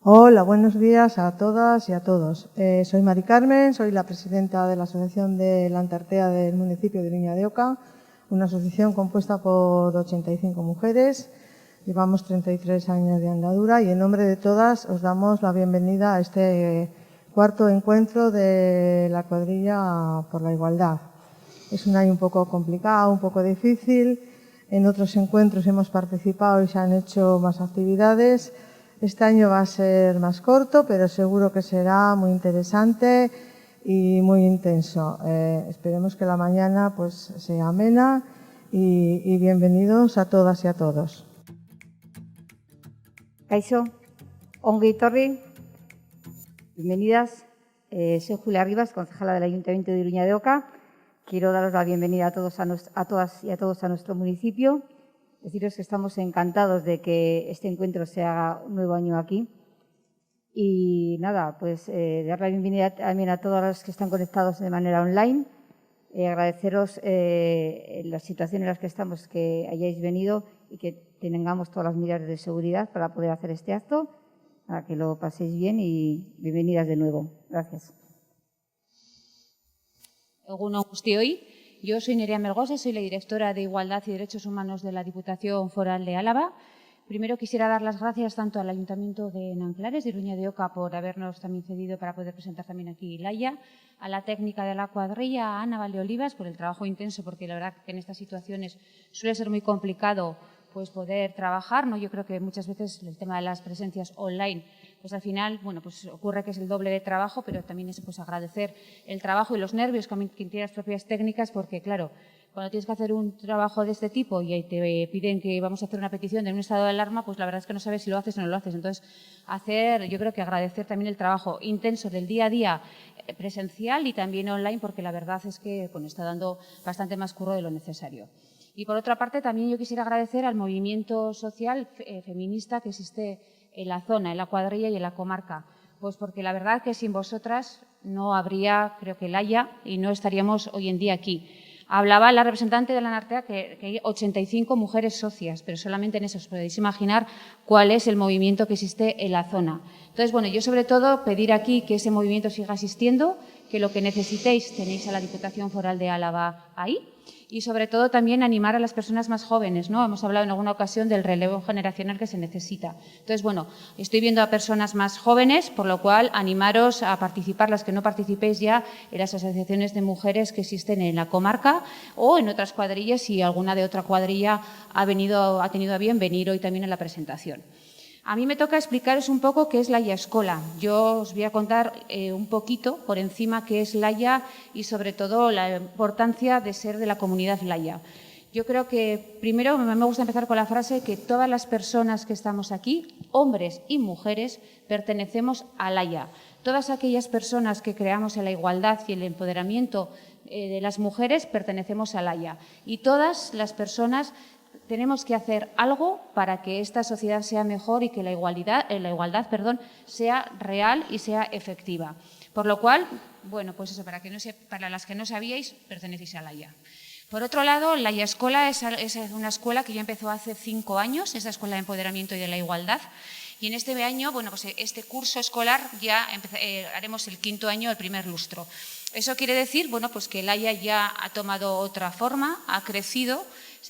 Hola, buenos días a todas y a todos. Soy Mari Carmen, soy la presidenta de la Asociación de la Antartea del municipio de Iruña de Oca, una asociación compuesta por 85 mujeres. Llevamos 33 años de andadura y en nombre de todas os damos la bienvenida a este cuarto encuentro de la cuadrilla por la igualdad. Es un año un poco complicado, un poco difícil. En otros encuentros hemos participado y se han hecho más actividades. Este año va a ser más corto, pero seguro que será muy interesante y muy intenso. Esperemos que la mañana pues sea amena y bienvenidos a todas y a todos. Kaixo, ongi etorri, bienvenidas. Soy Julia Rivas, concejala del Ayuntamiento de Iruña de Oca. Quiero daros la bienvenida a todas y a todos a nuestro municipio. Deciros que estamos encantados de que este encuentro se haga un nuevo año aquí. Y nada, pues dar la bienvenida también a todos los que están conectados de manera online. Agradeceros la situación en la que estamos, que hayáis venido y que tengamos todas las medidas de seguridad para poder hacer este acto, para que lo paséis bien y bienvenidas de nuevo. Gracias. Egun on guztioi. Yo soy Nerea Melgosa, soy la directora de Igualdad y Derechos Humanos de la Diputación Foral de Álava. Primero quisiera dar las gracias tanto al Ayuntamiento de Nanclares, de Iruña de Oca, por habernos también cedido para poder presentar también aquí Laia, a la técnica de la cuadrilla, a Ana Valdeolivas, por el trabajo intenso, porque la verdad que en estas situaciones suele ser muy complicado pues poder trabajar, ¿no? Yo creo que muchas veces el tema de las presencias online, pues al final, bueno, pues ocurre que es el doble de trabajo, pero también es pues agradecer el trabajo y los nervios que tienen las propias técnicas, porque claro, cuando tienes que hacer un trabajo de este tipo y te piden que vamos a hacer una petición de un estado de alarma, pues la verdad es que no sabes si lo haces o no lo haces. Entonces, yo creo que agradecer también el trabajo intenso del día a día presencial y también online, porque la verdad es que bueno, está dando bastante más curro de lo necesario. Y por otra parte, también yo quisiera agradecer al movimiento social feminista que existe en la zona, en la cuadrilla y en la comarca. Pues porque la verdad que sin vosotras no habría, creo que Laia, y no estaríamos hoy en día aquí. Hablaba la representante de la Antartea que hay 85 mujeres socias, pero solamente en eso os podéis imaginar cuál es el movimiento que existe en la zona. Entonces, bueno, yo sobre todo pedir aquí que ese movimiento siga existiendo, que lo que necesitéis tenéis a la Diputación Foral de Álava ahí. Y sobre todo también animar a las personas más jóvenes, ¿no? Hemos hablado en alguna ocasión del relevo generacional que se necesita. Entonces, bueno, estoy viendo a personas más jóvenes, por lo cual animaros a participar, las que no participéis ya en las asociaciones de mujeres que existen en la comarca o en otras cuadrillas, si alguna de otra cuadrilla ha tenido a bien venir hoy también a la presentación. A mí me toca explicaros un poco qué es Laia Escola. Yo os voy a contar un poquito por encima qué es Laia y sobre todo la importancia de ser de la comunidad Laia. Yo creo que primero me gusta empezar con la frase que todas las personas que estamos aquí, hombres y mujeres, pertenecemos a Laia. Todas aquellas personas que creamos en la igualdad y el empoderamiento de las mujeres pertenecemos a Laia. Y todas las personas tenemos que hacer algo para que esta sociedad sea mejor y que la igualdad sea real y sea efectiva. Por lo cual, bueno, pues eso, para las que no sabíais, pertenecéis a Laia. Por otro lado, Laia Escola es una escuela que ya empezó hace 5 años, es la Escuela de Empoderamiento y de la Igualdad. Y en este año, bueno, pues este curso escolar ya haremos el 5.º año, el primer lustro. Eso quiere decir, bueno, pues que Laia ya ha tomado otra forma, ha crecido,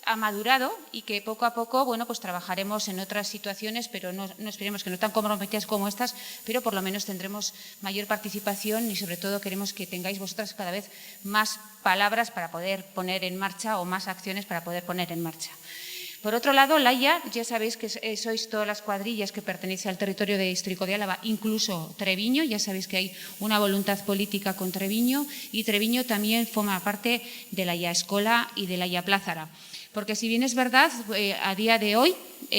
ha madurado y que poco a poco, bueno, pues trabajaremos en otras situaciones, pero no esperemos que no tan comprometidas como estas, pero por lo menos tendremos mayor participación y sobre todo queremos que tengáis vosotras cada vez más palabras para poder poner en marcha o más acciones para poder poner en marcha. Por otro lado, Laia, ya sabéis que sois todas las cuadrillas que pertenecen al territorio histórico de Álava, incluso Treviño, ya sabéis que hay una voluntad política con Treviño y Treviño también forma parte de Laia Escola y de Laia Plázara. Porque si bien es verdad, a día de hoy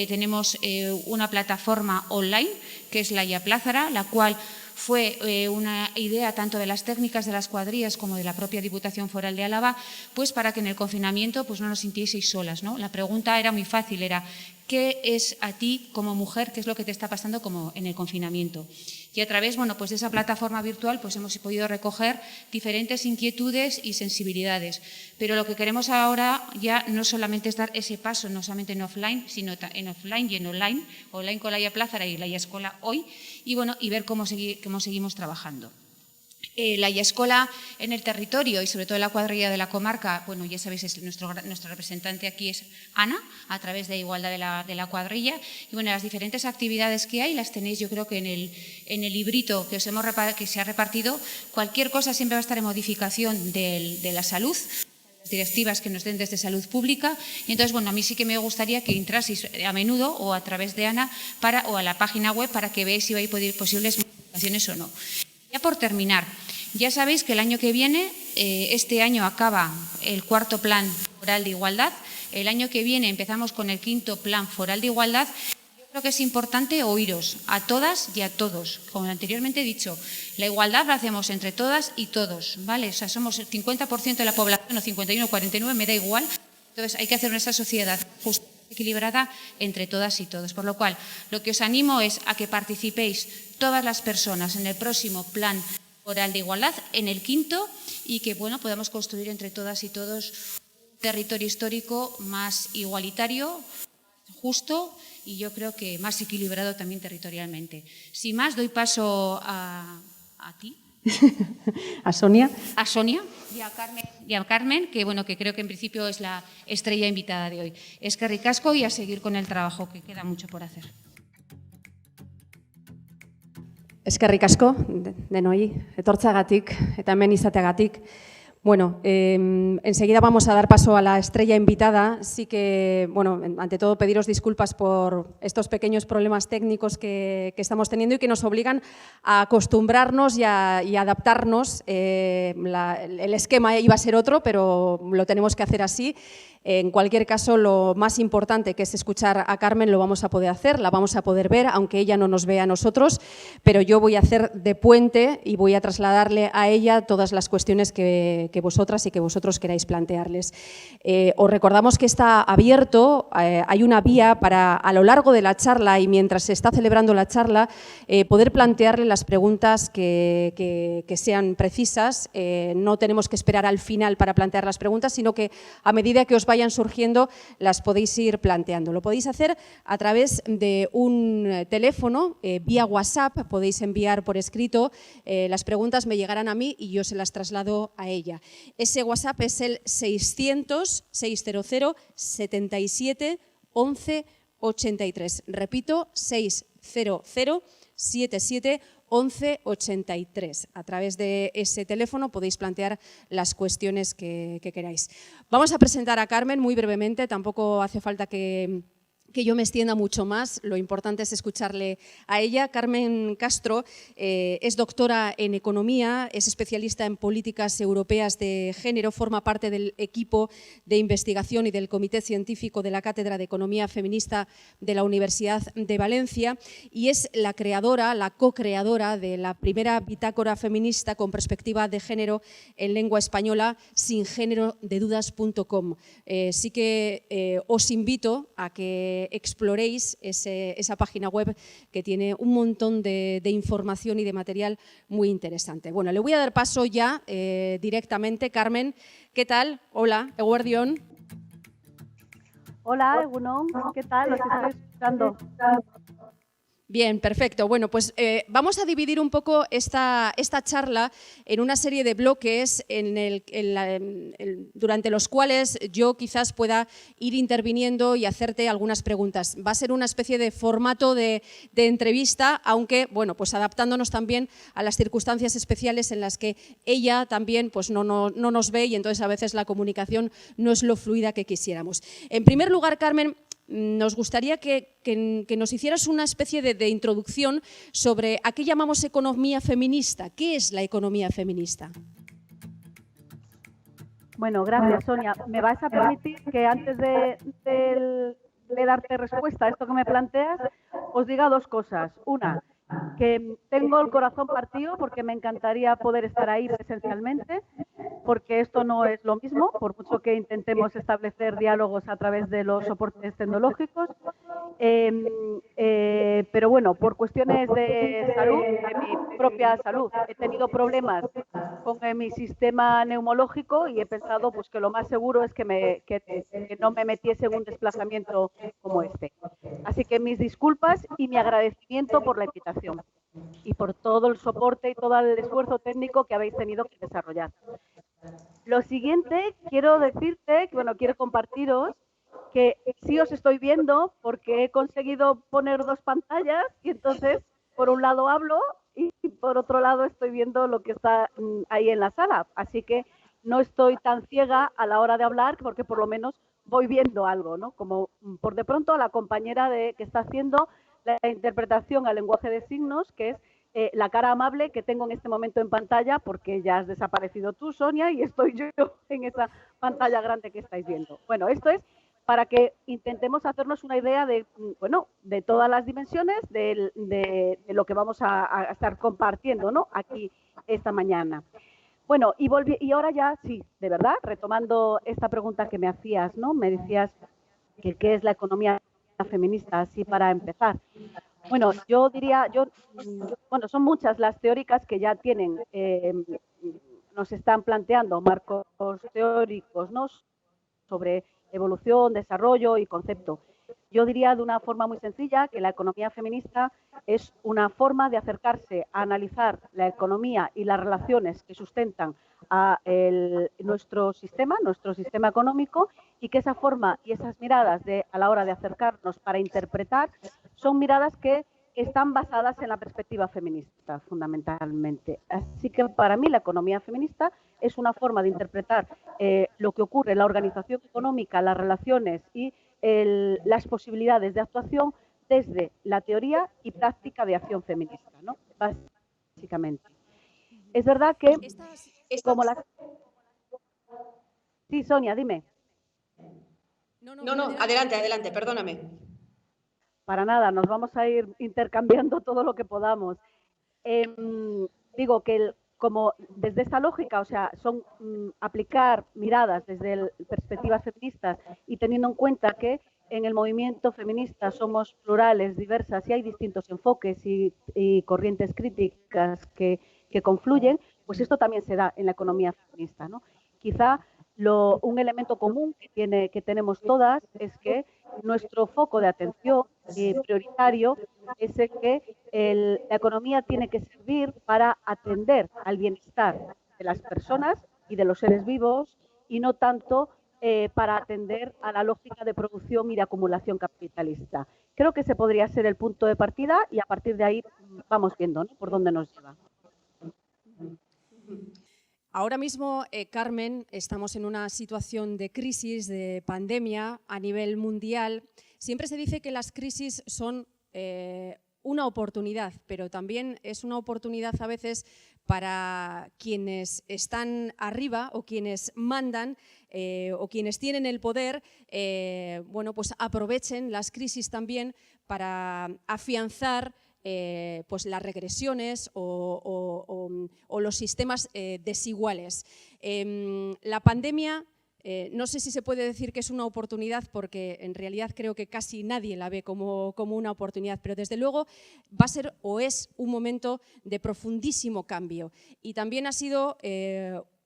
tenemos una plataforma online que es Laia Plázara, la cual fue una idea tanto de las técnicas de las cuadrillas como de la propia Diputación Foral de Álava, pues para que en el confinamiento pues no nos sintieseis solas, ¿no? La pregunta era muy fácil, era qué es a ti como mujer, qué es lo que te está pasando como en el confinamiento. Y a través, bueno, pues de esa plataforma virtual pues hemos podido recoger diferentes inquietudes y sensibilidades. Pero lo que queremos ahora ya no solamente es dar ese paso, no solamente en offline, sino en offline y en online, online con Laia Plazara y Laia Escola hoy, y bueno, y ver cómo seguimos trabajando. Laia Escola en el territorio y sobre todo en la cuadrilla de la comarca, bueno, ya sabéis, nuestro representante aquí es Ana, a través de Igualdad de la cuadrilla. Y bueno, las diferentes actividades que hay las tenéis, yo creo que en el librito que se ha repartido. Cualquier cosa siempre va a estar en modificación de la salud, las directivas que nos den desde salud pública. Y entonces, bueno, a mí sí que me gustaría que entraseis a menudo o a través de Ana o a la página web para que veáis si hay posibles modificaciones o no. Ya por terminar, ya sabéis que el año que viene, este año acaba el 4º Plan Foral de Igualdad, el año que viene empezamos con el 5º Plan Foral de Igualdad. Yo creo que es importante oíros a todas y a todos. Como anteriormente he dicho, la igualdad la hacemos entre todas y todos, ¿vale? O sea, somos el 50% de la población, o 51 o 49, me da igual. Entonces hay que hacer nuestra sociedad justa, equilibrada entre todas y todos. Por lo cual, lo que os animo es a que participéis todas las personas en el próximo Plan Foral de Igualdad, en el 5º, y que bueno, podamos construir entre todas y todos un territorio histórico más igualitario, justo y yo creo que más equilibrado también territorialmente. Sin más, doy paso a ti. A Sonia. A Sonia y a Carmen, que bueno, que creo que en principio es la estrella invitada de hoy. Eskerrik asko y a seguir con el trabajo, que queda mucho por hacer. Eskerrik asko, denoi, etortzagatik eta hemen izateagatik. Bueno, enseguida vamos a dar paso a la estrella invitada. Sí que, bueno, ante todo pediros disculpas por estos pequeños problemas técnicos que estamos teniendo y que nos obligan a acostumbrarnos y a adaptarnos. El esquema iba a ser otro, pero lo tenemos que hacer así. En cualquier caso, lo más importante, que es escuchar a Carmen, lo vamos a poder hacer, la vamos a poder ver, aunque ella no nos vea a nosotros, pero yo voy a hacer de puente y voy a trasladarle a ella todas las cuestiones que vosotras y que vosotros queráis plantearles. Os recordamos que está abierto, hay una vía para, a lo largo de la charla y mientras se está celebrando la charla, poder plantearle las preguntas que sean precisas. No tenemos que esperar al final para plantear las preguntas, sino que a medida que os vayan surgiendo, las podéis ir planteando. Lo podéis hacer a través de un teléfono, vía WhatsApp, podéis enviar por escrito, las preguntas me llegarán a mí y yo se las traslado a ella. Ese WhatsApp es el 600-600-77-11-83. Repito, 600-77-11-83. A través de ese teléfono podéis plantear las cuestiones que queráis. Vamos a presentar a Carmen muy brevemente, tampoco hace falta que yo me extienda mucho más, lo importante es escucharle a ella. Carmen Castro es doctora en Economía, es especialista en políticas europeas de género, forma parte del equipo de investigación y del Comité Científico de la Cátedra de Economía Feminista de la Universidad de Valencia y es la creadora, la co-creadora de la primera bitácora feminista con perspectiva de género en lengua española, singénerodedudas.com. Sí que os invito a que exploréis esa página web que tiene un montón de información y de material muy interesante. Bueno, le voy a dar paso ya directamente. Carmen, ¿qué tal? Hola, eguerdión. Hola, Egunon, ¿qué tal? Os estoy escuchando. Bien, perfecto. Bueno, pues vamos a dividir un poco esta charla en una serie de bloques durante los cuales yo quizás pueda ir interviniendo y hacerte algunas preguntas. Va a ser una especie de formato de entrevista, aunque bueno, pues adaptándonos también a las circunstancias especiales en las que ella también pues no nos ve y entonces a veces la comunicación no es lo fluida que quisiéramos. En primer lugar, Carmen, nos gustaría que nos hicieras una especie de introducción sobre a qué llamamos economía feminista. ¿Qué es la economía feminista? Bueno, gracias, Sonia. ¿Me vas a permitir que antes de darte respuesta a esto que me planteas, os diga dos cosas? Una, que tengo el corazón partido porque me encantaría poder estar ahí presencialmente. porque esto no es lo mismo, por mucho que intentemos establecer diálogos a través de los soportes tecnológicos. Pero bueno, por cuestiones de salud, de mi propia salud, he tenido problemas con mi sistema neumológico y he pensado pues que lo más seguro es que no me metiese en un desplazamiento como este. Así que mis disculpas y mi agradecimiento por la invitación y por todo el soporte y todo el esfuerzo técnico que habéis tenido que desarrollar. Lo siguiente, quiero decirte, bueno, quiero compartiros que sí os estoy viendo porque he conseguido poner 2 pantallas y entonces por un lado hablo y por otro lado estoy viendo lo que está ahí en la sala. Así que no estoy tan ciega a la hora de hablar porque por lo menos voy viendo algo, ¿no? Como por de pronto a la compañera que está haciendo la interpretación al lenguaje de signos, que es la cara amable que tengo en este momento en pantalla, porque ya has desaparecido tú, Sonia, y estoy yo en esa pantalla grande que estáis viendo. Bueno, esto es para que intentemos hacernos una idea de, bueno, de todas las dimensiones de lo que vamos a estar compartiendo, ¿no?, aquí esta mañana. Bueno, y ahora ya, sí, de verdad, retomando esta pregunta que me hacías, ¿no? Me decías que qué es la economía feminista, así para empezar. Bueno, yo diría, bueno, son muchas las teóricas que ya tienen, nos están planteando marcos teóricos, ¿no?, sobre evolución, desarrollo y concepto. Yo diría de una forma muy sencilla que la economía feminista es una forma de acercarse a analizar la economía y las relaciones que sustentan a nuestro sistema económico, y que esa forma y esas miradas a la hora de acercarnos para interpretar son miradas que están basadas en la perspectiva feminista, fundamentalmente. Así que para mí la economía feminista es una forma de interpretar lo que ocurre en la organización económica, las relaciones y las posibilidades de actuación desde la teoría y práctica de acción feminista, ¿no?, básicamente. Es verdad que como las... Sí, Sonia, dime. No, adelante, perdóname. Para nada, nos vamos a ir intercambiando todo lo que podamos. Digo que como desde esta lógica, o sea, son aplicar miradas desde perspectivas feministas y teniendo en cuenta que en el movimiento feminista somos plurales, diversas y hay distintos enfoques y corrientes críticas que confluyen, pues esto también se da en la economía feminista, ¿no? Quizá un elemento común que tenemos todas es que nuestro foco de atención prioritario es el que la economía tiene que servir para atender al bienestar de las personas y de los seres vivos y no tanto para atender a la lógica de producción y de acumulación capitalista. Creo que ese podría ser el punto de partida y a partir de ahí vamos viendo, ¿no?, por dónde nos lleva. Ahora mismo, Carmen, estamos en una situación de crisis, de pandemia a nivel mundial. Siempre se dice que las crisis son una oportunidad, pero también es una oportunidad a veces para quienes están arriba o quienes mandan o quienes tienen el poder, bueno, pues aprovechen las crisis también para afianzar pues las regresiones o los sistemas desiguales. La pandemia, no sé si se puede decir que es una oportunidad, porque en realidad creo que casi nadie la ve como una oportunidad, pero desde luego va a ser o es un momento de profundísimo cambio. Y también ha sido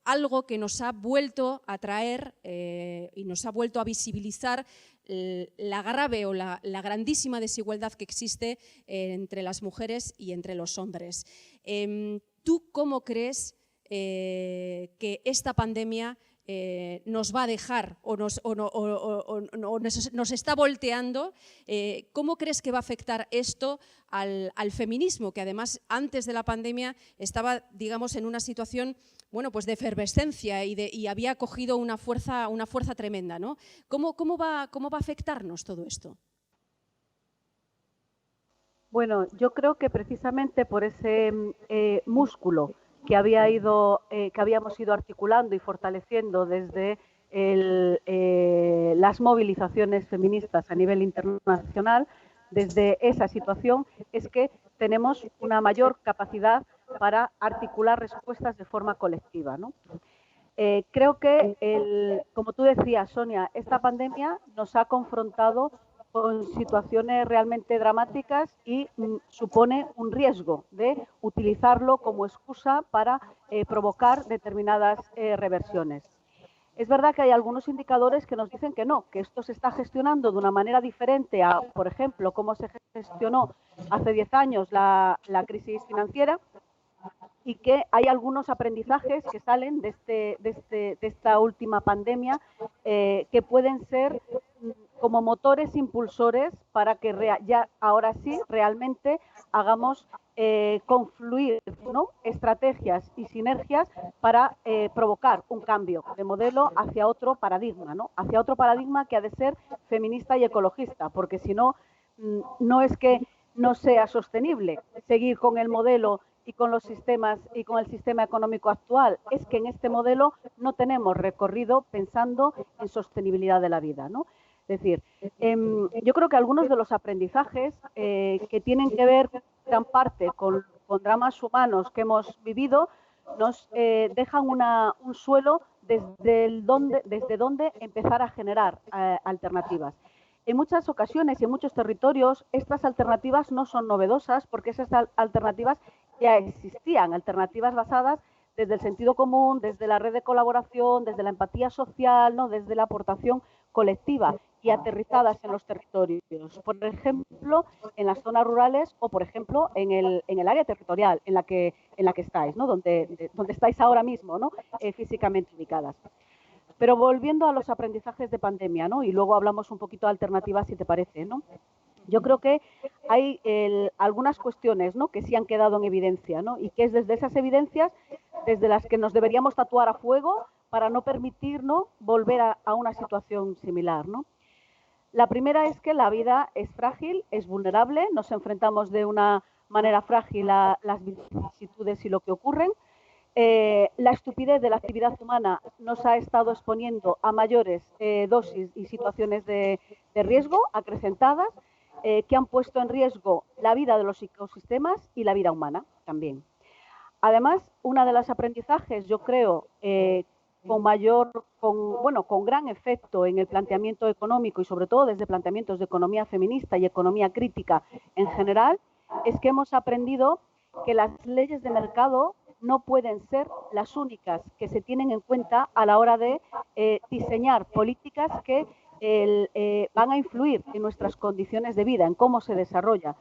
algo que nos ha vuelto a traer y nos ha vuelto a visibilizar la grave o la grandísima desigualdad que existe entre las mujeres y entre los hombres. ¿Tú cómo crees que esta pandemia nos va a dejar o nos está volteando? ¿Cómo crees que va a afectar esto al feminismo, que además antes de la pandemia estaba, digamos, en una situación, bueno, pues de efervescencia y había cogido una fuerza tremenda, ¿no? ¿Cómo va a afectarnos todo esto? Bueno, yo creo que precisamente por ese músculo que habíamos ido articulando y fortaleciendo desde las movilizaciones feministas a nivel internacional, desde esa situación es que tenemos una mayor capacidad para articular respuestas de forma colectiva, ¿no? Creo que, como tú decías, Sonia, esta pandemia nos ha confrontado con situaciones realmente dramáticas y supone un riesgo de utilizarlo como excusa para provocar determinadas reversiones. Es verdad que hay algunos indicadores que nos dicen que no, que esto se está gestionando de una manera diferente a, por ejemplo, cómo se gestionó hace 10 años la crisis financiera, y que hay algunos aprendizajes que salen de esta última pandemia que pueden ser como motores impulsores para que ya ahora sí realmente hagamos confluir, ¿no?, estrategias y sinergias para provocar un cambio de modelo hacia otro paradigma, ¿no?, hacia otro paradigma que ha de ser feminista y ecologista, porque si no, no es que no sea sostenible seguir con el modelo y con los sistemas y con el sistema económico actual, es que en este modelo no tenemos recorrido pensando en sostenibilidad de la vida, ¿no? Es decir, yo creo que algunos de los aprendizajes que tienen que ver gran parte con dramas humanos que hemos vivido nos dejan un suelo desde donde empezar a generar alternativas. En muchas ocasiones y en muchos territorios estas alternativas no son novedosas porque esas alternativas ya existían, alternativas basadas desde el sentido común, desde la red de colaboración, desde la empatía social, ¿no?, desde la aportación colectiva y aterrizadas en los territorios. Por ejemplo, en las zonas rurales o, por ejemplo, en el área territorial en la que estáis, ¿no?, donde estáis ahora mismo, ¿no?, físicamente ubicadas. Pero volviendo a los aprendizajes de pandemia, ¿no?, y luego hablamos un poquito de alternativas, si te parece, ¿no? Yo creo que hay algunas cuestiones, ¿no?, que sí han quedado en evidencia, ¿no?, y que es desde esas evidencias desde las que nos deberíamos tatuar a fuego para no permitirnos volver a una situación similar, ¿no? La primera es que la vida es frágil, es vulnerable, nos enfrentamos de una manera frágil a las vicisitudes y lo que ocurren. La estupidez de la actividad humana nos ha estado exponiendo a mayores dosis y situaciones de riesgo acrecentadas que han puesto en riesgo la vida de los ecosistemas y la vida humana también. Además, uno de los aprendizajes, yo creo, con gran efecto en el planteamiento económico y sobre todo desde planteamientos de economía feminista y economía crítica en general, es que hemos aprendido que las leyes de mercado no pueden ser las únicas que se tienen en cuenta a la hora de diseñar políticas que van a influir en nuestras condiciones de vida, en cómo se desarrolla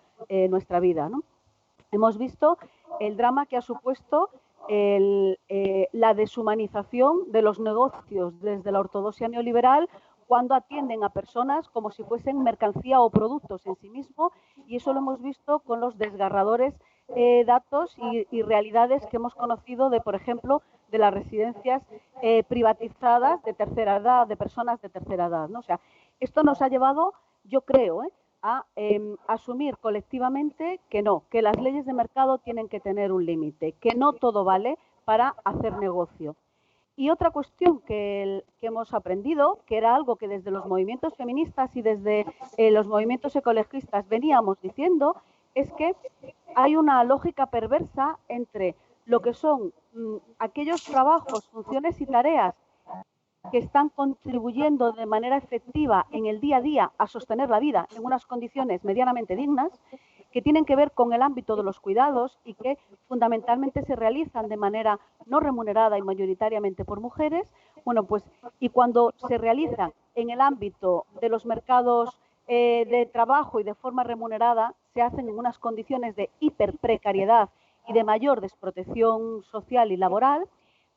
nuestra vida, ¿no? Hemos visto el drama que ha supuesto la deshumanización de los negocios desde la ortodoxia neoliberal cuando atienden a personas como si fuesen mercancía o productos en sí mismo, y eso lo hemos visto con los desgarradores datos y realidades que hemos conocido de, por ejemplo, de las residencias privatizadas de tercera edad, de personas de tercera edad, ¿no? O sea, esto nos ha llevado, yo creo, a asumir colectivamente que no, que las leyes de mercado tienen que tener un límite, que no todo vale para hacer negocio. Y otra cuestión que hemos aprendido, que era algo que desde los movimientos feministas y desde los movimientos ecologistas veníamos diciendo, es que hay una lógica perversa entre lo que son aquellos trabajos, funciones y tareas que están contribuyendo de manera efectiva en el día a día a sostener la vida en unas condiciones medianamente dignas, que tienen que ver con el ámbito de los cuidados y que fundamentalmente se realizan de manera no remunerada y mayoritariamente por mujeres. Bueno, pues, y cuando se realizan en el ámbito de los mercados de trabajo y de forma remunerada, se hacen en unas condiciones de hiperprecariedad y de mayor desprotección social y laboral.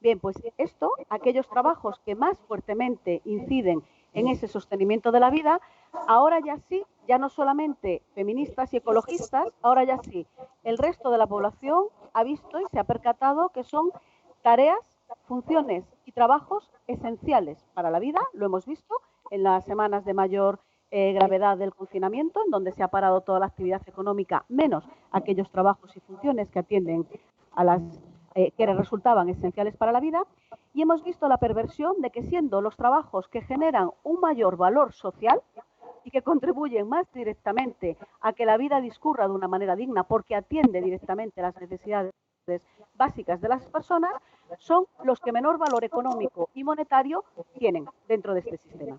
Bien, pues esto, aquellos trabajos que más fuertemente inciden en ese sostenimiento de la vida, ahora ya sí, ya no solamente feministas y ecologistas, ahora ya sí, el resto de la población ha visto y se ha percatado que son tareas, funciones y trabajos esenciales para la vida. Lo hemos visto en las semanas de mayor gravedad del confinamiento, en donde se ha parado toda la actividad económica, menos aquellos trabajos y funciones que atienden a las que resultaban esenciales para la vida, y hemos visto la perversión de que siendo los trabajos que generan un mayor valor social y que contribuyen más directamente a que la vida discurra de una manera digna porque atiende directamente las necesidades básicas de las personas son los que menor valor económico y monetario tienen dentro de este sistema.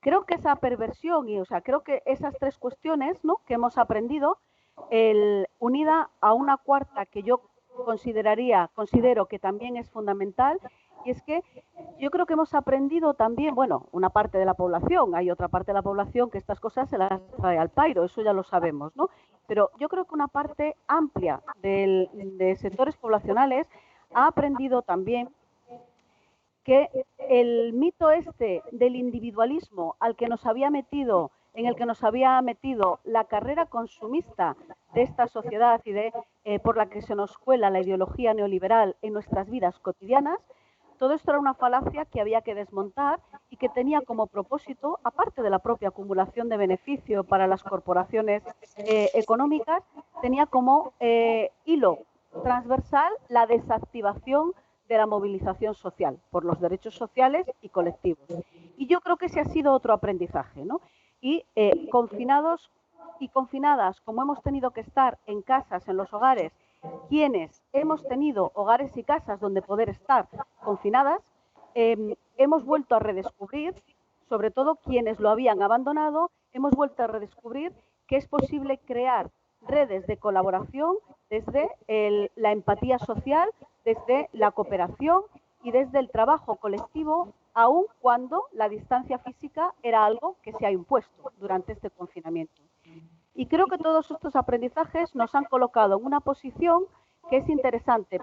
Creo que esa perversión, creo que esas tres cuestiones, ¿no?, que hemos aprendido, unida a una cuarta que yo considero que también es fundamental, y es que yo creo que hemos aprendido también, bueno, una parte de la población, hay otra parte de la población que estas cosas se las trae al pairo, eso ya lo sabemos, ¿no? Pero yo creo que una parte amplia de sectores poblacionales ha aprendido también que el mito del individualismo en el que nos había metido la carrera consumista de esta sociedad y por la que se nos cuela la ideología neoliberal en nuestras vidas cotidianas, todo esto era una falacia que había que desmontar y que tenía como propósito, aparte de la propia acumulación de beneficio para las corporaciones económicas, tenía como hilo transversal la desactivación de la movilización social por los derechos sociales y colectivos. Y yo creo que ese ha sido otro aprendizaje, ¿no? Y confinados y confinadas, como hemos tenido que estar en casas, en los hogares, quienes hemos tenido hogares y casas donde poder estar confinadas, hemos vuelto a redescubrir, sobre todo quienes lo habían abandonado, hemos vuelto a redescubrir que es posible crear redes de colaboración desde la empatía social, desde la cooperación y desde el trabajo colectivo, aun cuando la distancia física era algo que se ha impuesto durante este confinamiento. Y creo que todos estos aprendizajes nos han colocado en una posición que es interesante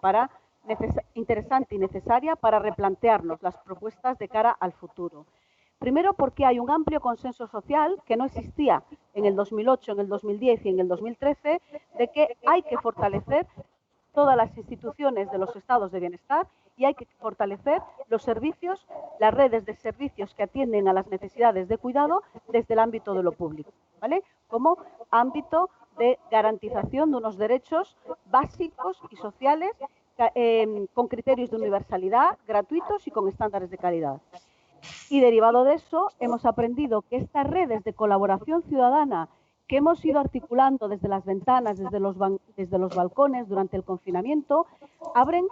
y necesaria para replantearnos las propuestas de cara al futuro. Primero, porque hay un amplio consenso social que no existía en el 2008, en el 2010 y en el 2013, de que hay que fortalecer todas las instituciones de los estados de bienestar y hay que fortalecer los servicios, las redes de servicios que atienden a las necesidades de cuidado desde el ámbito de lo público, ¿vale? Como ámbito de garantización de unos derechos básicos y sociales con criterios de universalidad, gratuitos y con estándares de calidad. Y derivado de eso, hemos aprendido que estas redes de colaboración ciudadana que hemos ido articulando desde las ventanas, desde los balcones durante el confinamiento, abren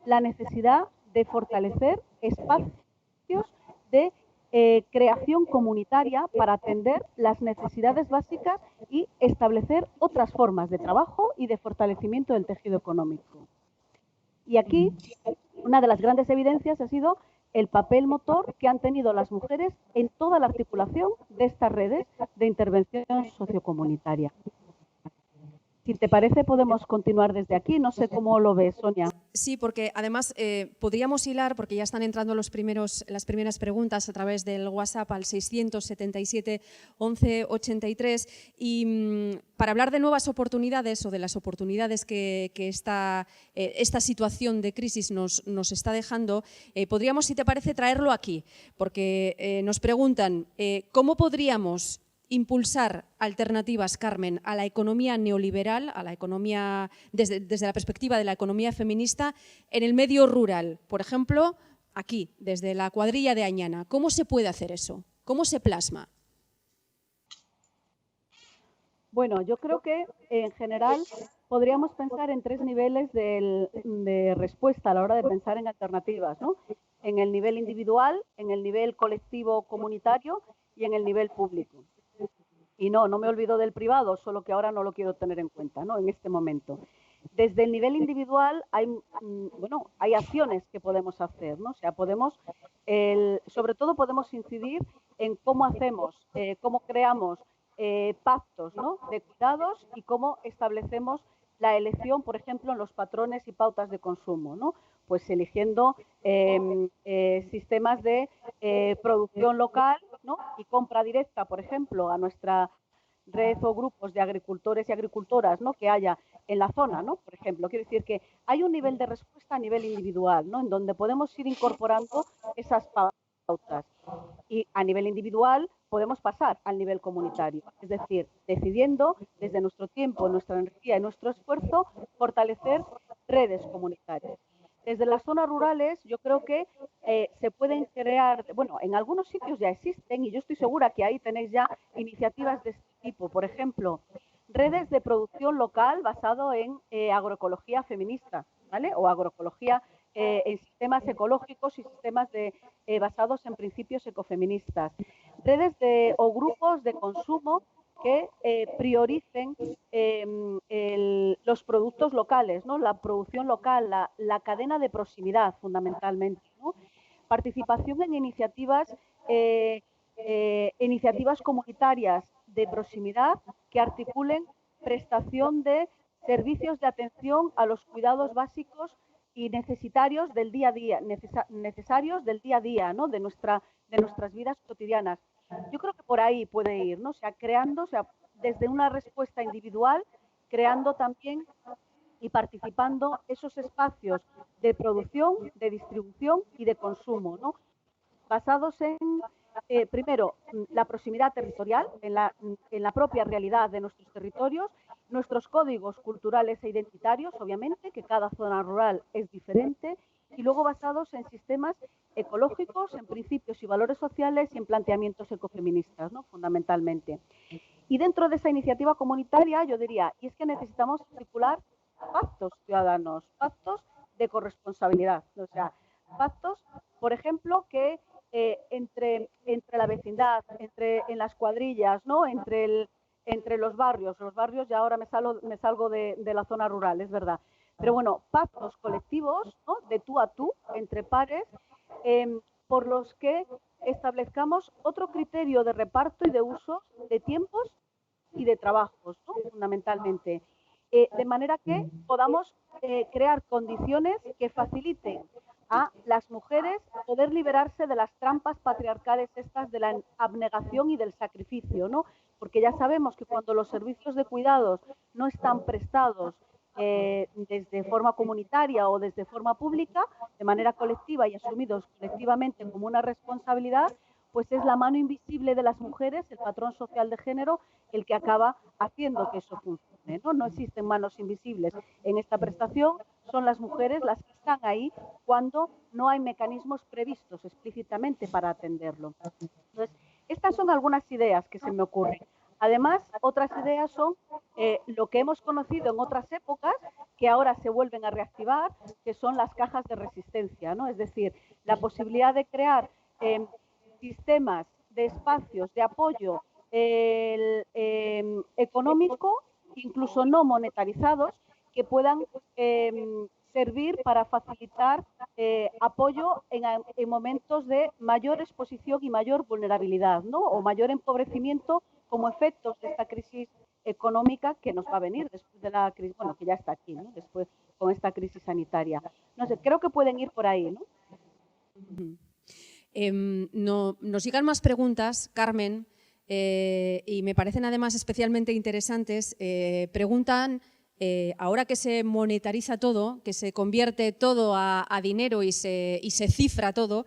la necesidad de fortalecer espacios de creación comunitaria para atender las necesidades básicas y establecer otras formas de trabajo y de fortalecimiento del tejido económico. Y aquí, una de las grandes evidencias ha sido el papel motor que han tenido las mujeres en toda la articulación de estas redes de intervención sociocomunitaria. Si te parece, podemos continuar desde aquí. No sé cómo lo ves, Sonia. Sí, porque además podríamos hilar, porque ya están entrando las primeras preguntas a través del WhatsApp al 677 11 83 y para hablar de nuevas oportunidades o de las oportunidades que esta situación de crisis nos está dejando, podríamos, si te parece, traerlo aquí, porque nos preguntan ¿cómo podríamos impulsar alternativas, Carmen, a la economía neoliberal, a la economía desde la perspectiva de la economía feminista en el medio rural? Por ejemplo, aquí, desde la cuadrilla de Añana. ¿Cómo se puede hacer eso? ¿Cómo se plasma? Bueno, yo creo que en general podríamos pensar en tres niveles de respuesta a la hora de pensar en alternativas, ¿no? En el nivel individual, en el nivel colectivo comunitario y en el nivel público. Y no me olvido del privado, solo que ahora no lo quiero tener en cuenta, ¿no?, en este momento. Desde el nivel individual hay acciones que podemos hacer, ¿no? O sea, sobre todo podemos incidir en cómo hacemos, cómo creamos pactos, ¿no?, de cuidados y cómo establecemos la elección, por ejemplo, en los patrones y pautas de consumo, ¿no? Pues eligiendo sistemas de producción local, ¿no?, y compra directa, por ejemplo, a nuestra red o grupos de agricultores y agricultoras, ¿no?, que haya en la zona, ¿no? Por ejemplo, quiero decir que hay un nivel de respuesta a nivel individual, ¿no?, en donde podemos ir incorporando esas pautas. Y a nivel individual podemos pasar al nivel comunitario, es decir, decidiendo desde nuestro tiempo, nuestra energía y nuestro esfuerzo fortalecer redes comunitarias. Desde las zonas rurales yo creo que se pueden crear, bueno, en algunos sitios ya existen y yo estoy segura que ahí tenéis ya iniciativas de este tipo. Por ejemplo, redes de producción local basado en agroecología feminista, ¿vale? O agroecología en sistemas ecológicos y sistemas basados en principios ecofeministas. Redes o grupos de consumo que prioricen los productos locales, ¿no? La producción local, la cadena de proximidad, fundamentalmente, ¿no? Participación en iniciativas comunitarias de proximidad que articulen prestación de servicios de atención a los cuidados básicos y necesarios del día a día, ¿no? de nuestras vidas cotidianas. Yo creo que por ahí puede ir, ¿no? O sea, creando, o sea, desde una respuesta individual, creando también y participando esos espacios de producción, de distribución y de consumo, ¿no? Basados en, primero, la proximidad territorial, en la propia realidad de nuestros territorios, nuestros códigos culturales e identitarios, obviamente, que cada zona rural es diferente, y luego basados en sistemas ecológicos, en principios y valores sociales y en planteamientos ecofeministas, ¿no? Fundamentalmente. Y dentro de esa iniciativa comunitaria, yo diría, y es que necesitamos articular pactos ciudadanos, pactos de corresponsabilidad, o sea, pactos, por ejemplo, que entre la vecindad, en las cuadrillas, ¿no? entre los barrios ya ahora me salgo de la zona rural, es verdad, pero bueno, pactos colectivos, ¿no? De tú a tú, entre pares, por los que establezcamos otro criterio de reparto y de uso de tiempos y de trabajos, ¿no? Fundamentalmente, de manera que podamos crear condiciones que faciliten a las mujeres poder liberarse de las trampas patriarcales estas de la abnegación y del sacrificio, ¿no? Porque ya sabemos que cuando los servicios de cuidados no están prestados desde forma comunitaria o desde forma pública, de manera colectiva y asumidos colectivamente como una responsabilidad, pues es la mano invisible de las mujeres, el patrón social de género, el que acaba haciendo que eso funcione, ¿no? No existen manos invisibles en esta prestación, son las mujeres las que están ahí cuando no hay mecanismos previstos explícitamente para atenderlo. Entonces, estas son algunas ideas que se me ocurren. Además, otras ideas son lo que hemos conocido en otras épocas, que ahora se vuelven a reactivar, que son las cajas de resistencia, ¿no? Es decir, la posibilidad de crear sistemas de espacios de apoyo económico, incluso no monetarizados, que puedan servir para facilitar apoyo en momentos de mayor exposición y mayor vulnerabilidad, ¿no? O mayor empobrecimiento como efectos de esta crisis económica que nos va a venir después de la crisis, bueno, que ya está aquí, ¿no? Después con esta crisis sanitaria. No sé, creo que pueden ir por ahí, ¿no? Nos llegan más preguntas, Carmen, y me parecen además especialmente interesantes. Preguntan, ahora que se monetariza todo, que se convierte todo a dinero y se cifra todo,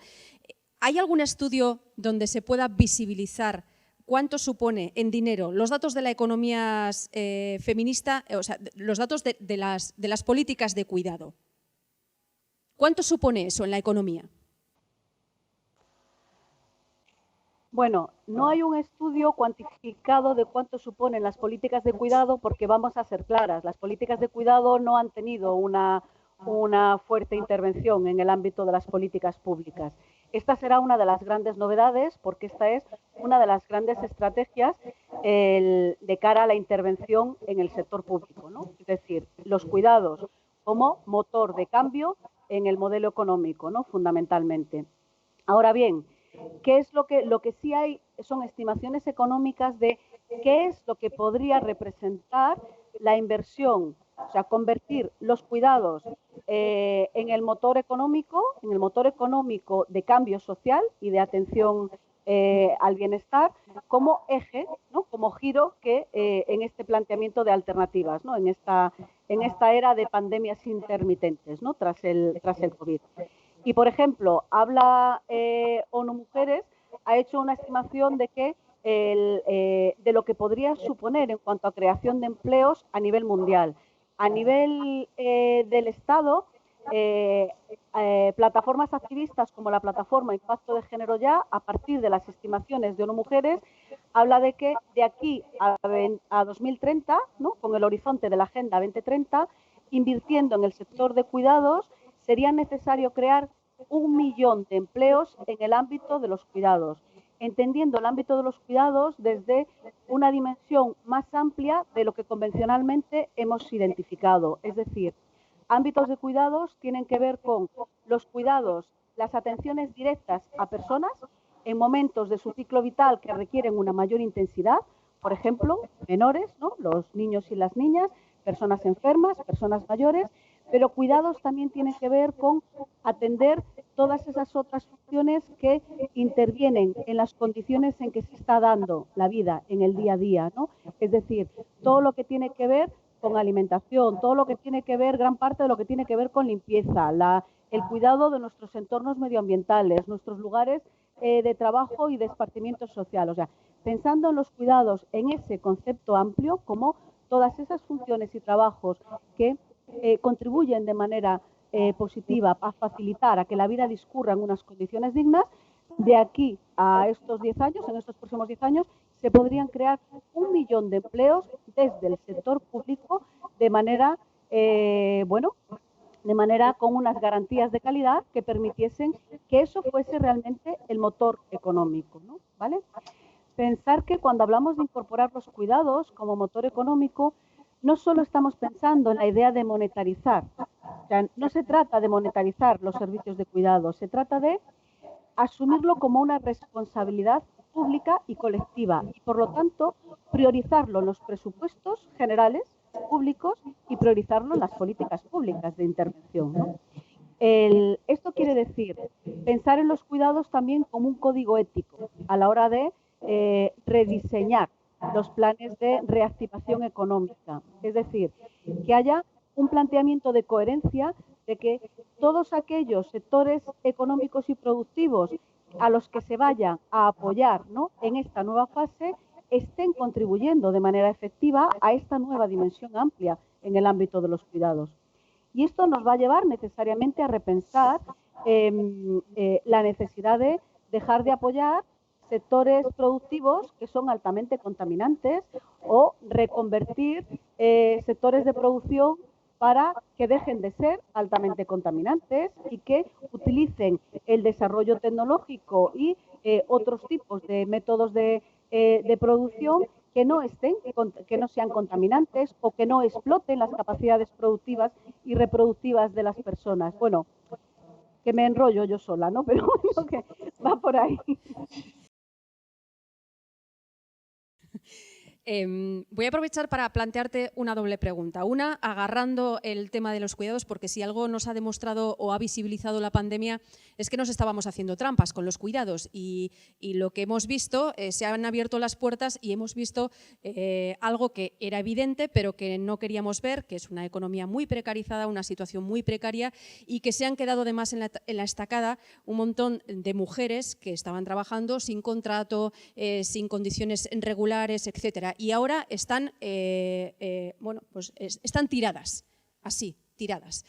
¿hay algún estudio donde se pueda visibilizar cuánto supone en dinero los datos de la economía feminista, o sea, los datos de las políticas de cuidado? ¿Cuánto supone eso en la economía? Bueno, no hay un estudio cuantificado de cuánto suponen las políticas de cuidado, porque vamos a ser claras, las políticas de cuidado no han tenido una fuerte intervención en el ámbito de las políticas públicas. Esta será una de las grandes novedades, porque esta es una de las grandes estrategias de cara a la intervención en el sector público, ¿no? Es decir, los cuidados como motor de cambio en el modelo económico, ¿no? Fundamentalmente. Ahora bien, ¿qué es lo que sí hay? Son estimaciones económicas de qué es lo que podría representar la inversión, o sea, convertir los cuidados en el motor económico de cambio social y de atención al bienestar como eje, ¿no? Como giro que en este planteamiento de alternativas, ¿no? En esta era de pandemias intermitentes, ¿no? Tras el COVID. Y, por ejemplo, ONU Mujeres ha hecho una estimación de que de lo que podría suponer en cuanto a creación de empleos a nivel mundial. A nivel del Estado plataformas activistas como la plataforma Impacto de Género Ya, a partir de las estimaciones de ONU Mujeres, habla de que de aquí a 2030, ¿no?, con el horizonte de la Agenda 2030, invirtiendo en el sector de cuidados, sería necesario crear 1 millón de empleos en el ámbito de los cuidados, entendiendo el ámbito de los cuidados desde una dimensión más amplia de lo que convencionalmente hemos identificado. Es decir, ámbitos de cuidados tienen que ver con los cuidados, las atenciones directas a personas en momentos de su ciclo vital que requieren una mayor intensidad, por ejemplo, menores, ¿no?, los niños y las niñas, personas enfermas, personas mayores, pero cuidados también tienen que ver con atender todas esas otras funciones que intervienen en las condiciones en que se está dando la vida en el día a día, ¿no? Es decir, todo lo que tiene que ver con alimentación, todo lo que tiene que ver, gran parte de lo que tiene que ver con limpieza, el cuidado de nuestros entornos medioambientales, nuestros lugares de trabajo y de esparcimiento social. O sea, pensando en los cuidados en ese concepto amplio, como todas esas funciones y trabajos que contribuyen de manera positiva a facilitar a que la vida discurra en unas condiciones dignas, de aquí a estos 10 años, en estos próximos 10 años, se podrían crear 1 millón de empleos desde el sector público de manera, con unas garantías de calidad que permitiesen que eso fuese realmente el motor económico, ¿no? ¿Vale? Pensar que cuando hablamos de incorporar los cuidados como motor económico, no solo estamos pensando en la idea de monetarizar, o sea, no se trata de monetarizar los servicios de cuidado, se trata de asumirlo como una responsabilidad pública y colectiva y, por lo tanto, priorizarlo en los presupuestos generales públicos y priorizarlo en las políticas públicas de intervención, ¿no? Esto quiere decir pensar en los cuidados también como un código ético a la hora de rediseñar los planes de reactivación económica. Es decir, que haya un planteamiento de coherencia de que todos aquellos sectores económicos y productivos a los que se vaya a apoyar, ¿no?, en esta nueva fase, estén contribuyendo de manera efectiva a esta nueva dimensión amplia en el ámbito de los cuidados. Y esto nos va a llevar necesariamente a repensar la necesidad de dejar de apoyar sectores productivos que son altamente contaminantes o reconvertir sectores de producción para que dejen de ser altamente contaminantes y que utilicen el desarrollo tecnológico y otros tipos de métodos de producción que no sean contaminantes o que no exploten las capacidades productivas y reproductivas de las personas. Bueno, que me enrollo yo sola, ¿no? Pero bueno, que va por ahí. Voy a aprovechar para plantearte una doble pregunta. Una, agarrando el tema de los cuidados, porque si algo nos ha demostrado o ha visibilizado la pandemia es que nos estábamos haciendo trampas con los cuidados y lo que hemos visto, se han abierto las puertas y hemos visto algo que era evidente pero que no queríamos ver, que es una economía muy precarizada, una situación muy precaria y que se han quedado además en la estacada un montón de mujeres que estaban trabajando sin contrato, sin condiciones regulares, etcétera. Y ahora están, están tiradas, así, tiradas.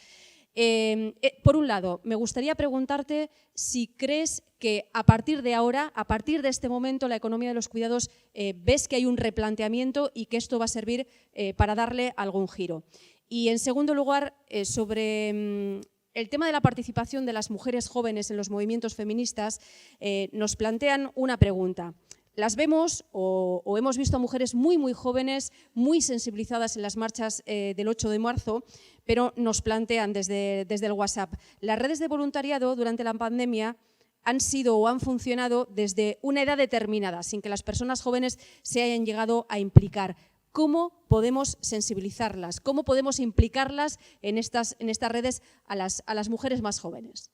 Por un lado, me gustaría preguntarte si crees que a partir de ahora, a partir de este momento, la economía de los cuidados, ves que hay un replanteamiento y que esto va a servir para darle algún giro. Y en segundo lugar, sobre el tema de la participación de las mujeres jóvenes en los movimientos feministas, nos plantean una pregunta. Las vemos o hemos visto a mujeres muy, muy jóvenes, muy sensibilizadas en las marchas del 8 de marzo, pero nos plantean desde el WhatsApp. Las redes de voluntariado durante la pandemia han sido o han funcionado desde una edad determinada, sin que las personas jóvenes se hayan llegado a implicar. ¿Cómo podemos sensibilizarlas? ¿Cómo podemos implicarlas en estas redes a las mujeres más jóvenes?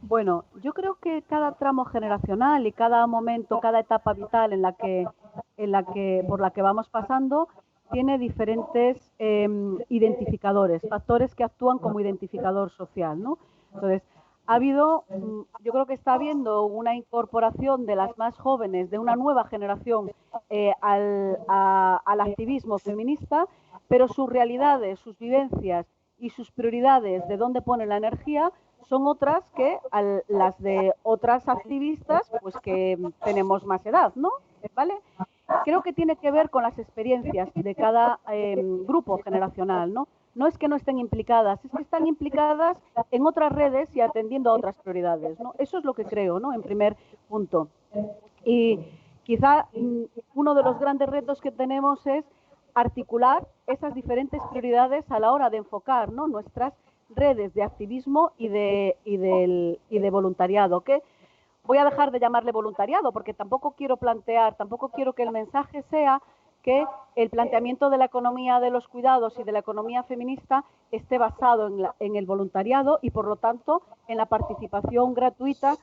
Bueno, yo creo que cada tramo generacional y cada momento, cada etapa vital por la que vamos pasando tiene diferentes identificadores, factores que actúan como identificador social, ¿no? Entonces, yo creo que está habiendo una incorporación de las más jóvenes, de una nueva generación al activismo feminista, pero sus realidades, sus vivencias y sus prioridades de dónde pone la energía son otras que las de otras activistas, pues que tenemos más edad, ¿no? ¿Vale? Creo que tiene que ver con las experiencias de cada grupo generacional, ¿no? No es que no estén implicadas, es que están implicadas en otras redes y atendiendo a otras prioridades, ¿no? Eso es lo que creo, ¿no? En primer punto. Y quizá uno de los grandes retos que tenemos es articular esas diferentes prioridades a la hora de enfocar, ¿no?, nuestras redes de activismo y de voluntariado, que voy a dejar de llamarle voluntariado porque tampoco quiero que el mensaje sea que el planteamiento de la economía de los cuidados y de la economía feminista esté basado en el voluntariado y, por lo tanto, en la participación gratuita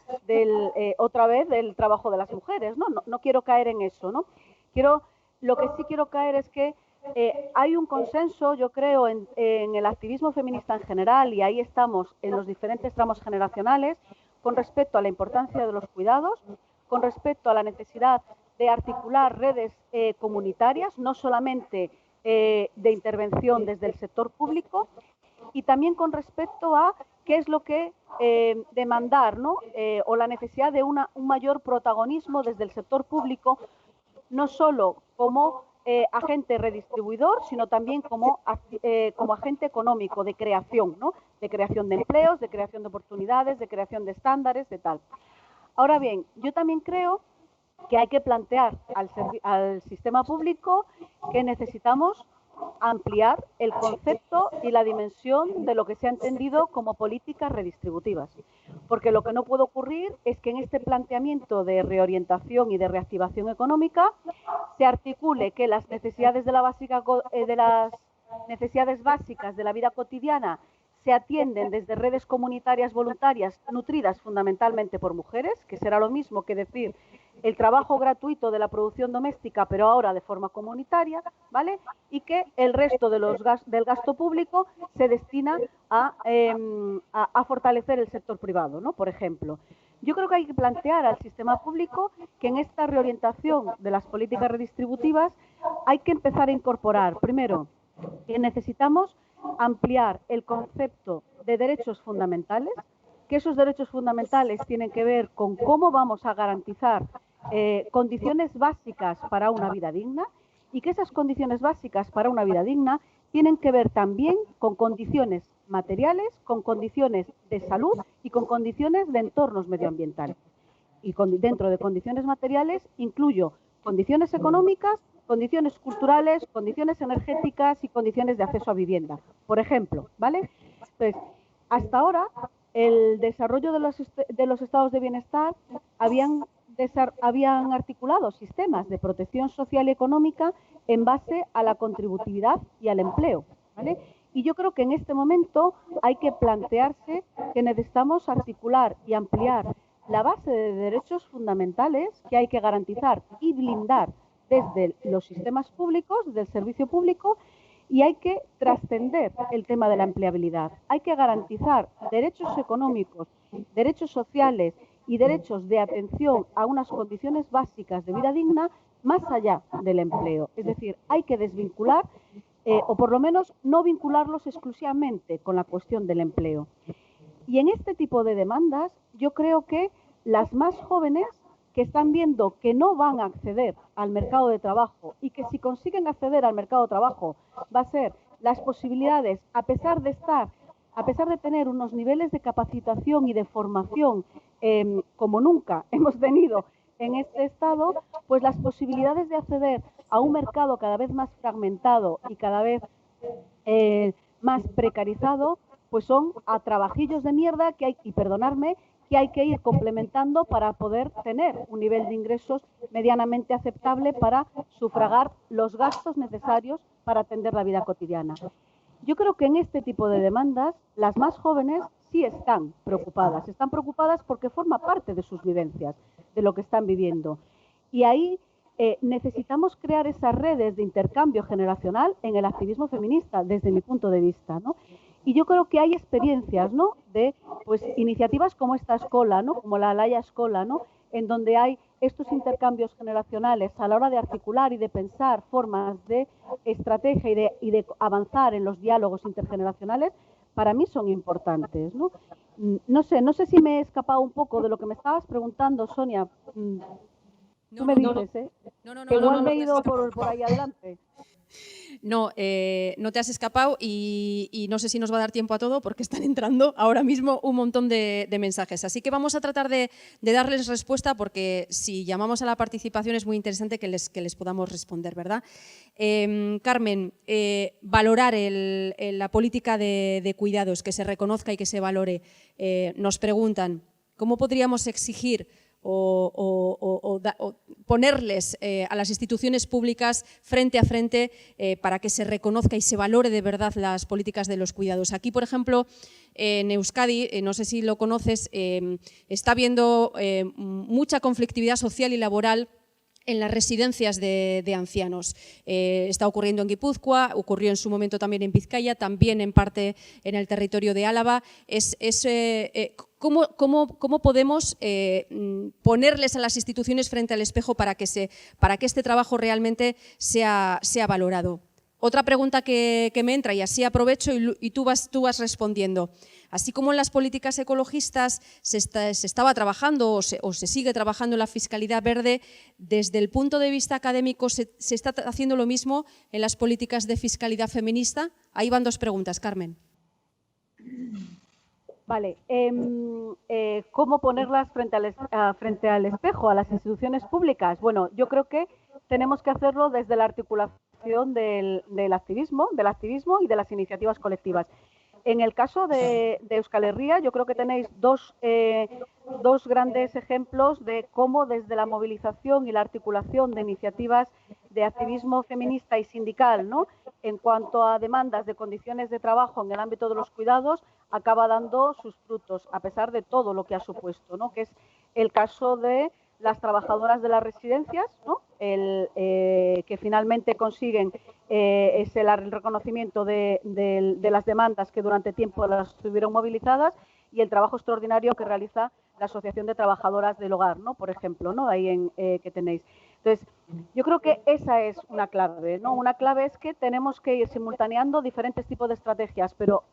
otra vez del trabajo de las mujeres, ¿no? No quiero caer en eso, ¿no? Lo que sí quiero caer es que hay un consenso, yo creo, en el activismo feminista en general, y ahí estamos en los diferentes tramos generacionales, con respecto a la importancia de los cuidados, con respecto a la necesidad de articular redes comunitarias, no solamente de intervención desde el sector público, y también con respecto a qué es lo que demandar, ¿no? O la necesidad de un mayor protagonismo desde el sector público, no solo como agente redistribuidor, sino también como agente económico de creación, ¿no? De creación de empleos, de creación de oportunidades, de creación de estándares, de tal. Ahora bien, yo también creo que hay que plantear al sistema público que necesitamos ampliar el concepto y la dimensión de lo que se ha entendido como políticas redistributivas. Porque lo que no puede ocurrir es que en este planteamiento de reorientación y de reactivación económica se articule que las necesidades de las necesidades básicas de la vida cotidiana se atienden desde redes comunitarias voluntarias nutridas fundamentalmente por mujeres, que será lo mismo que decir el trabajo gratuito de la producción doméstica, pero ahora de forma comunitaria, ¿vale? Y que el resto del gasto público se destina a fortalecer el sector privado, ¿no? Por ejemplo. Yo creo que hay que plantear al sistema público que en esta reorientación de las políticas redistributivas hay que empezar a incorporar, primero, que necesitamos ampliar el concepto de derechos fundamentales, que esos derechos fundamentales tienen que ver con cómo vamos a garantizar condiciones básicas para una vida digna, y que esas condiciones básicas para una vida digna tienen que ver también con condiciones materiales, con condiciones de salud y con condiciones de entornos medioambientales. Y dentro de condiciones materiales incluyo condiciones económicas, condiciones culturales, condiciones energéticas y condiciones de acceso a vivienda, por ejemplo, ¿vale? Entonces, hasta ahora, el desarrollo de los estados de bienestar habían articulado sistemas de protección social y económica en base a la contributividad y al empleo, ¿vale? Y yo creo que en este momento hay que plantearse que necesitamos articular y ampliar la base de derechos fundamentales que hay que garantizar y blindar desde los sistemas públicos, del servicio público, y hay que trascender el tema de la empleabilidad. Hay que garantizar derechos económicos, derechos sociales y derechos de atención a unas condiciones básicas de vida digna más allá del empleo. Es decir, hay que desvincular o por lo menos no vincularlos exclusivamente con la cuestión del empleo. Y en este tipo de demandas yo creo que las más jóvenes que están viendo que no van a acceder al mercado de trabajo y que si consiguen acceder al mercado de trabajo va a ser las posibilidades, a pesar de tener unos niveles de capacitación y de formación como nunca hemos tenido en este estado, pues las posibilidades de acceder a un mercado cada vez más fragmentado y cada vez más precarizado, pues son a trabajillos de mierda que hay, y perdonadme, que hay que ir complementando para poder tener un nivel de ingresos medianamente aceptable para sufragar los gastos necesarios para atender la vida cotidiana. Yo creo que en este tipo de demandas las más jóvenes sí están preocupadas porque forma parte de sus vivencias, de lo que están viviendo. Y ahí necesitamos crear esas redes de intercambio generacional en el activismo feminista, desde mi punto de vista, ¿no? Y yo creo que hay experiencias, ¿no?, de pues iniciativas como esta escuela, ¿no?, como la Laia Escola, ¿no?, en donde hay estos intercambios generacionales a la hora de articular y de pensar formas de estrategia y de avanzar en los diálogos intergeneracionales, para mí son importantes, ¿no? No sé si me he escapado un poco de lo que me estabas preguntando, Sonia. Tú me dices, ¿eh? Igual me he ido por ahí adelante. No, no te has escapado y no sé si nos va a dar tiempo a todo porque están entrando ahora mismo un montón de mensajes. Así que vamos a tratar de darles respuesta porque si llamamos a la participación es muy interesante que les podamos responder, ¿verdad? Carmen, valorar la política de cuidados, que se reconozca y que se valore. Nos preguntan, ¿cómo podríamos exigir o ponerles a las instituciones públicas frente a frente para que se reconozca y se valore de verdad las políticas de los cuidados? Aquí, por ejemplo, en Euskadi, no sé si lo conoces, está habiendo mucha conflictividad social y laboral en las residencias de ancianos. Está ocurriendo en Guipúzcoa, ocurrió en su momento también en Vizcaya, también en parte en el territorio de Álava. ¿Cómo podemos ponerles a las instituciones frente al espejo para que este trabajo realmente sea valorado? Otra pregunta que me entra, y así aprovecho y tú vas respondiendo. Así como en las políticas ecologistas se estaba trabajando o se sigue trabajando en la fiscalidad verde, desde el punto de vista académico se está haciendo lo mismo en las políticas de fiscalidad feminista. Ahí van dos preguntas, Carmen. Vale, ¿cómo ponerlas frente al espejo, a las instituciones públicas? Bueno, yo creo que tenemos que hacerlo desde la articulación del activismo y de las iniciativas colectivas. En el caso de Euskal Herria, yo creo que tenéis dos grandes ejemplos de cómo desde la movilización y la articulación de iniciativas de activismo feminista y sindical, ¿no?, en cuanto a demandas de condiciones de trabajo en el ámbito de los cuidados, acaba dando sus frutos, a pesar de todo lo que ha supuesto, ¿no?, que es el caso de las trabajadoras de las residencias, ¿no?, que finalmente consiguen el reconocimiento de las demandas que durante tiempo las estuvieron movilizadas, y el trabajo extraordinario que realiza la Asociación de Trabajadoras del Hogar, ¿no?, por ejemplo, ¿no?, ahí que tenéis. Entonces, yo creo que esa es una clave, ¿no? Una clave es que tenemos que ir simultaneando diferentes tipos de estrategias, pero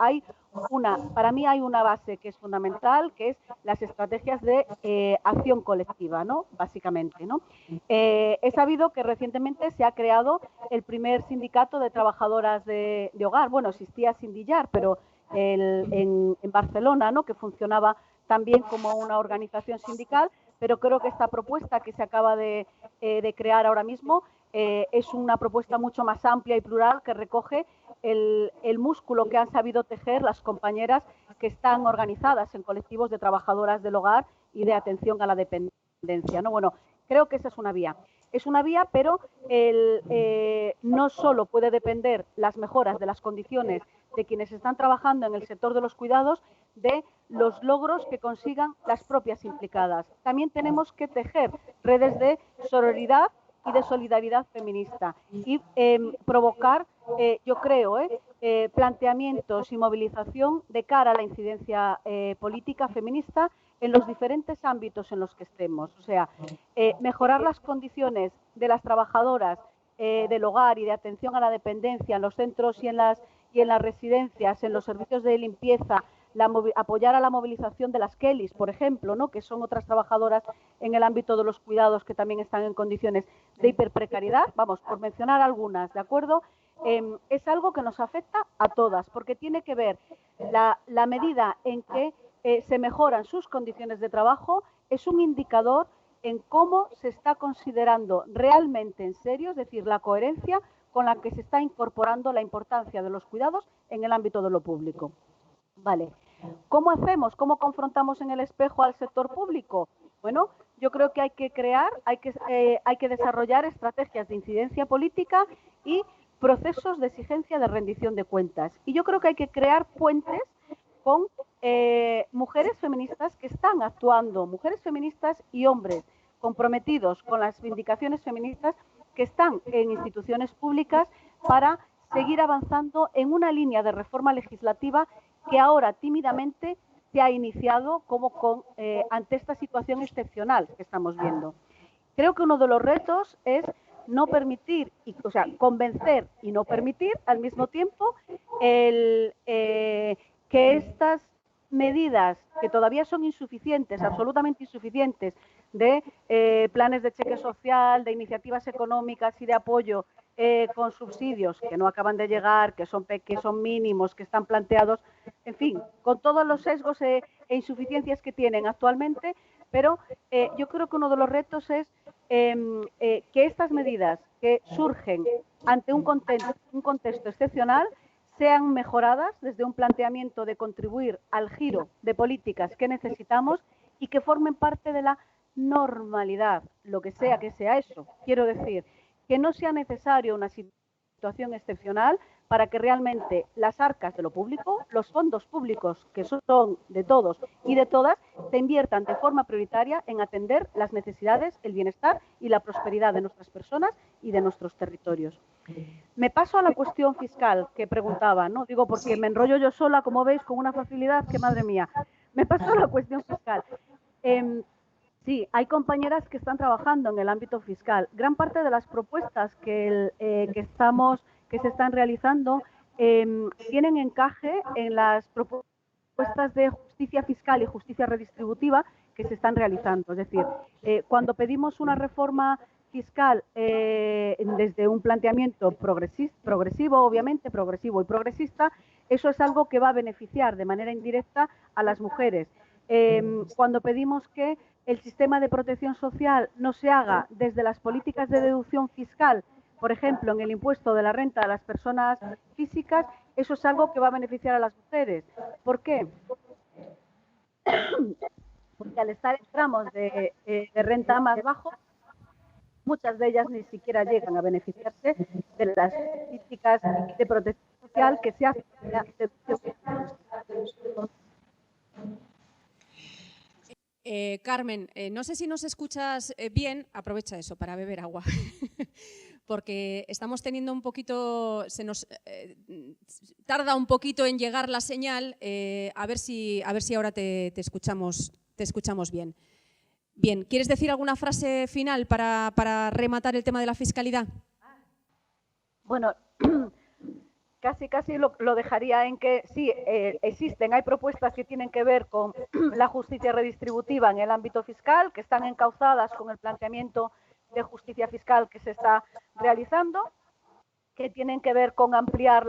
para mí hay una base que es fundamental, que es las estrategias de acción colectiva, ¿no?, básicamente, ¿no? He sabido que recientemente se ha creado el primer sindicato de trabajadoras de hogar. Bueno, existía Sindillar, pero en Barcelona, ¿no?, que funcionaba también como una organización sindical, pero creo que esta propuesta que se acaba de crear ahora mismo es una propuesta mucho más amplia y plural, que recoge el músculo que han sabido tejer las compañeras que están organizadas en colectivos de trabajadoras del hogar y de atención a la dependencia, ¿no? Bueno, creo que esa es una vía. Es una vía, pero no solo puede depender las mejoras de las condiciones de quienes están trabajando en el sector de los cuidados de los logros que consigan las propias implicadas. También tenemos que tejer redes de sororidad y de solidaridad feminista y provocar, yo creo, planteamientos y movilización de cara a la incidencia política feminista en los diferentes ámbitos en los que estemos. O sea, mejorar las condiciones de las trabajadoras del hogar y de atención a la dependencia en los centros y en las residencias, en los servicios de limpieza, apoyar a la movilización de las Kellys, por ejemplo, ¿no?, que son otras trabajadoras en el ámbito de los cuidados que también están en condiciones de hiperprecariedad, vamos, por mencionar algunas, ¿de acuerdo? Es algo que nos afecta a todas, porque tiene que ver la medida en que se mejoran sus condiciones de trabajo, es un indicador en cómo se está considerando realmente en serio, es decir, la coherencia con la que se está incorporando la importancia de los cuidados en el ámbito de lo público. Vale. ¿Cómo hacemos? ¿Cómo confrontamos en el espejo al sector público? Bueno, yo creo que hay que desarrollar estrategias de incidencia política y procesos de exigencia de rendición de cuentas. Y yo creo que hay que crear puentes con mujeres feministas que están actuando, mujeres feministas y hombres comprometidos con las reivindicaciones feministas que están en instituciones públicas para seguir avanzando en una línea de reforma legislativa que ahora tímidamente se ha iniciado como ante esta situación excepcional que estamos viendo. Creo que uno de los retos es no permitir, o sea, convencer y no permitir al mismo tiempo que estas medidas que todavía son insuficientes, absolutamente insuficientes, de planes de cheque social, de iniciativas económicas y de apoyo con subsidios que no acaban de llegar, que son mínimos, que están planteados, en fin, con todos los sesgos e insuficiencias que tienen actualmente, pero yo creo que uno de los retos es que estas medidas que surgen ante un contexto excepcional sean mejoradas desde un planteamiento de contribuir al giro de políticas que necesitamos y que formen parte de la normalidad, lo que sea eso. Quiero decir, que no sea necesario una situación excepcional para que realmente las arcas de lo público, los fondos públicos que son de todos y de todas, se inviertan de forma prioritaria en atender las necesidades, el bienestar y la prosperidad de nuestras personas y de nuestros territorios. Me paso a la cuestión fiscal que preguntaba, ¿no? Digo, porque me enrollo yo sola, como veis, con una facilidad que, madre mía. Me paso a la cuestión fiscal. Sí, hay compañeras que están trabajando en el ámbito fiscal. Gran parte de las propuestas que se están realizando tienen encaje en las propuestas de justicia fiscal y justicia redistributiva que se están realizando. Es decir, cuando pedimos una reforma fiscal desde un planteamiento progresivo, obviamente, progresivo y progresista, eso es algo que va a beneficiar de manera indirecta a las mujeres. Cuando pedimos que el sistema de protección social no se haga desde las políticas de deducción fiscal, por ejemplo, en el impuesto de la renta de las personas físicas, eso es algo que va a beneficiar a las mujeres. ¿Por qué? Porque al estar en tramos de renta más bajo, muchas de ellas ni siquiera llegan a beneficiarse de las políticas de protección social que se hacen. Carmen, no sé si nos escuchas bien, aprovecha eso para beber agua, porque estamos teniendo un poquito, se nos tarda un poquito en llegar la señal, a ver si ahora te escuchamos bien. Bien, ¿quieres decir alguna frase final para rematar el tema de la fiscalidad? Bueno, casi lo dejaría en que sí, hay propuestas que tienen que ver con la justicia redistributiva en el ámbito fiscal, que están encauzadas con el planteamiento de justicia fiscal que se está realizando, que tienen que ver con ampliar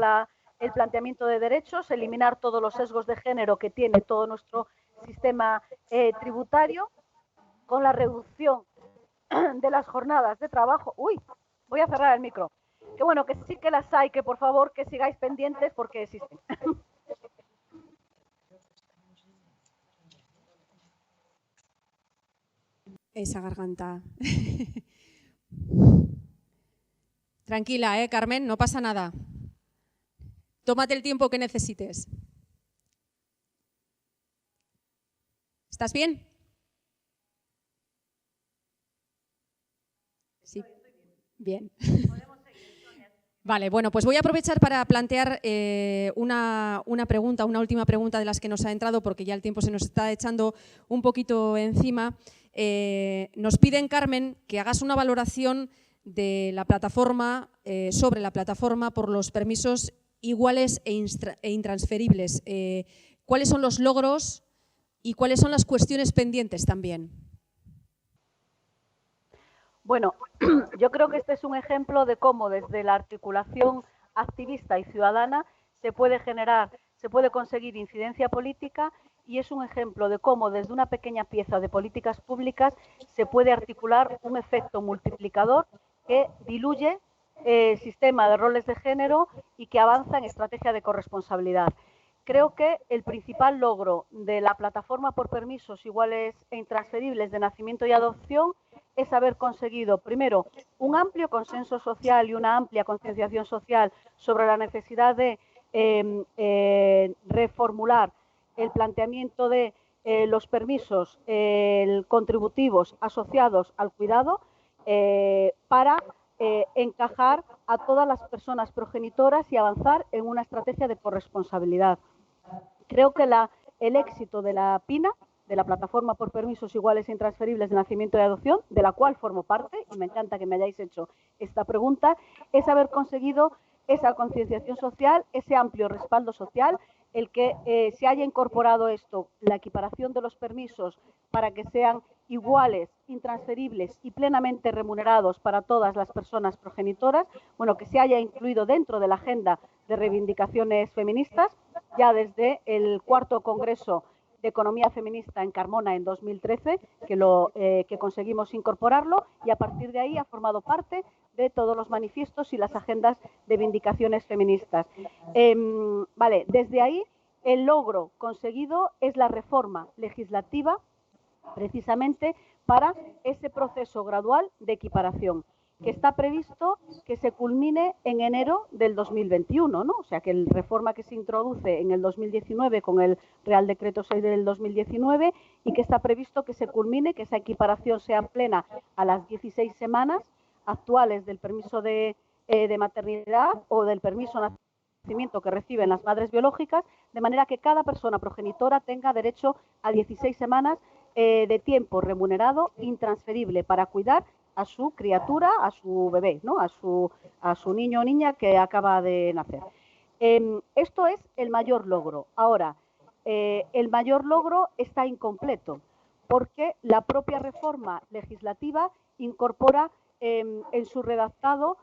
el planteamiento de derechos, eliminar todos los sesgos de género que tiene todo nuestro sistema tributario, con la reducción de las jornadas de trabajo. Uy, voy a cerrar el micro. Que bueno, que sí que las hay, que por favor que sigáis pendientes porque existen. Esa garganta. Tranquila, Carmen, no pasa nada. Tómate el tiempo que necesites. ¿Estás bien? Sí. Bien. Vale, bueno, pues voy a aprovechar para plantear una última pregunta de las que nos ha entrado, porque ya el tiempo se nos está echando un poquito encima. Nos piden, Carmen, que hagas una valoración de la plataforma, sobre la plataforma por los permisos iguales e intransferibles. ¿Cuáles son los logros y cuáles son las cuestiones pendientes también? Bueno, yo creo que este es un ejemplo de cómo desde la articulación activista y ciudadana se puede conseguir incidencia política, y es un ejemplo de cómo desde una pequeña pieza de políticas públicas se puede articular un efecto multiplicador que diluye el sistema de roles de género y que avanza en estrategia de corresponsabilidad. Creo que el principal logro de la plataforma por permisos iguales e intransferibles de nacimiento y adopción es haber conseguido, primero, un amplio consenso social y una amplia concienciación social sobre la necesidad de reformular el planteamiento de los permisos contributivos asociados al cuidado para encajar a todas las personas progenitoras y avanzar en una estrategia de corresponsabilidad. Creo que el éxito de la PINA, de la Plataforma por Permisos Iguales e Intransferibles de Nacimiento y Adopción, de la cual formo parte, y me encanta que me hayáis hecho esta pregunta, es haber conseguido esa concienciación social, ese amplio respaldo social, el que se haya incorporado esto, la equiparación de los permisos para que sean iguales, intransferibles y plenamente remunerados para todas las personas progenitoras, bueno, que se haya incluido dentro de la agenda de reivindicaciones feministas, ya desde el 4º Congreso de Economía Feminista en Carmona en 2013, que conseguimos incorporarlo, y a partir de ahí ha formado parte de todos los manifiestos y las agendas de reivindicaciones feministas. Vale, desde ahí el logro conseguido es la reforma legislativa precisamente para ese proceso gradual de equiparación, que está previsto que se culmine en enero del 2021, ¿no? O sea, que la reforma que se introduce en el 2019 con el Real Decreto 6 del 2019 y que está previsto que se culmine, que esa equiparación sea plena a las 16 semanas actuales del permiso de maternidad o del permiso de nacimiento que reciben las madres biológicas, de manera que cada persona progenitora tenga derecho a 16 semanas de tiempo remunerado intransferible para cuidar a su criatura, a su bebé, ¿no? a su niño o niña que acaba de nacer. Esto es el mayor logro. Ahora, el mayor logro está incompleto porque la propia reforma legislativa incorpora en su redactado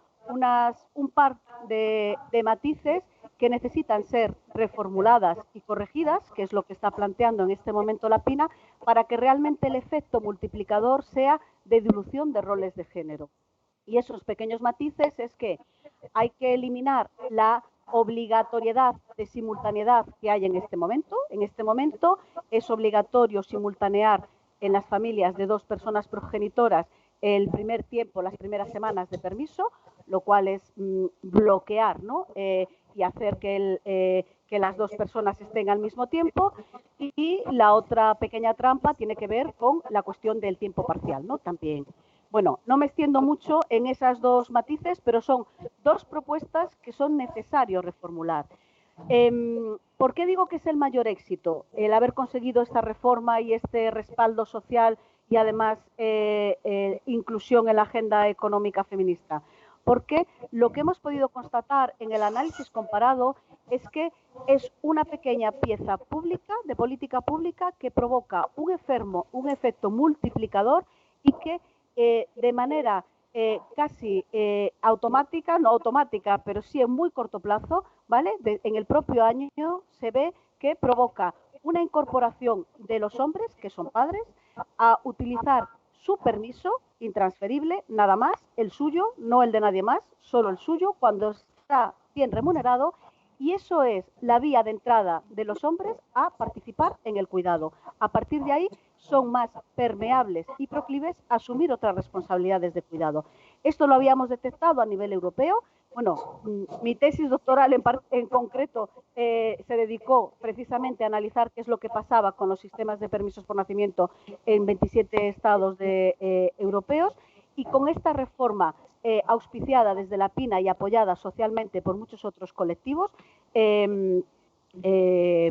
un par de matices que necesitan ser reformuladas y corregidas, que es lo que está planteando en este momento la PINA, para que realmente el efecto multiplicador sea de dilución de roles de género. Y esos pequeños matices es que hay que eliminar la obligatoriedad de simultaneidad que hay en este momento. En este momento es obligatorio simultanear en las familias de 2 personas progenitoras el primer tiempo, las primeras semanas de permiso, lo cual es bloquear, ¿no? Y hacer que las 2 personas estén al mismo tiempo. Y la otra pequeña trampa tiene que ver con la cuestión del tiempo parcial, ¿no? También. Bueno, no me extiendo mucho en esas 2 matices, pero son 2 propuestas que son necesarios reformular. ¿Por qué digo que es el mayor éxito el haber conseguido esta reforma y este respaldo social y además inclusión en la agenda económica feminista? Porque lo que hemos podido constatar en el análisis comparado es que es una pequeña pieza pública, de política pública, que provoca un efecto multiplicador y que de manera casi automática, no automática, pero sí en muy corto plazo, ¿vale? En el propio año se ve que provoca una incorporación de los hombres, que son padres, a utilizar su permiso intransferible, nada más, el suyo, no el de nadie más, solo el suyo, cuando está bien remunerado, y eso es la vía de entrada de los hombres a participar en el cuidado. A partir de ahí son más permeables y proclives a asumir otras responsabilidades de cuidado. Esto lo habíamos detectado a nivel europeo. Bueno, mi tesis doctoral en concreto se dedicó precisamente a analizar qué es lo que pasaba con los sistemas de permisos por nacimiento en 27 estados europeos, y con esta reforma auspiciada desde la PINA y apoyada socialmente por muchos otros colectivos,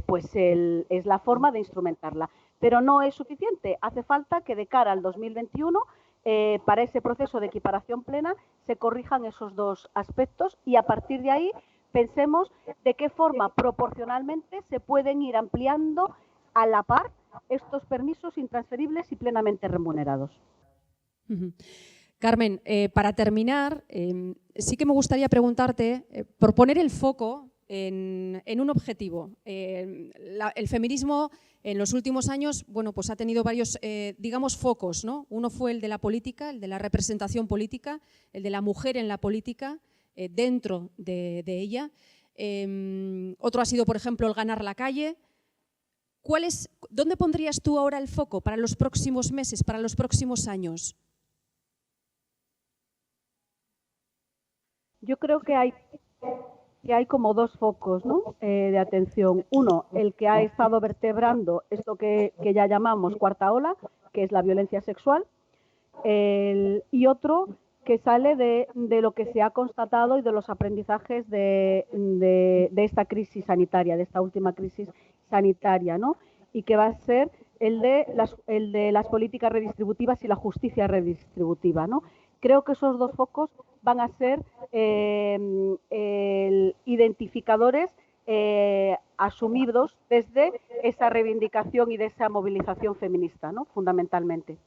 pues es la forma de instrumentarla. Pero no es suficiente, hace falta que de cara al 2021 para ese proceso de equiparación plena se corrijan esos 2 aspectos y a partir de ahí pensemos de qué forma proporcionalmente se pueden ir ampliando a la par estos permisos intransferibles y plenamente remunerados. Carmen, para terminar, sí que me gustaría preguntarte, por poner el foco en un objetivo. El feminismo en los últimos años, bueno, pues ha tenido varios, digamos, focos, ¿no? Uno fue el de la política, el de la representación política, el de la mujer en la política, dentro de ella. Otro ha sido, por ejemplo, el ganar la calle. ¿Dónde pondrías tú ahora el foco para los próximos meses, para los próximos años? Yo creo que hay como 2 focos, ¿no? De atención. Uno, el que ha estado vertebrando esto que ya llamamos cuarta ola, que es la violencia sexual, y otro que sale de lo que se ha constatado y de los aprendizajes de esta crisis sanitaria, de esta última crisis sanitaria, ¿no? y que va a ser el de las políticas redistributivas y la justicia redistributiva, ¿no? Creo que esos dos focos van a ser identificadores asumidos desde esa reivindicación y de esa movilización feminista, ¿no? Fundamentalmente.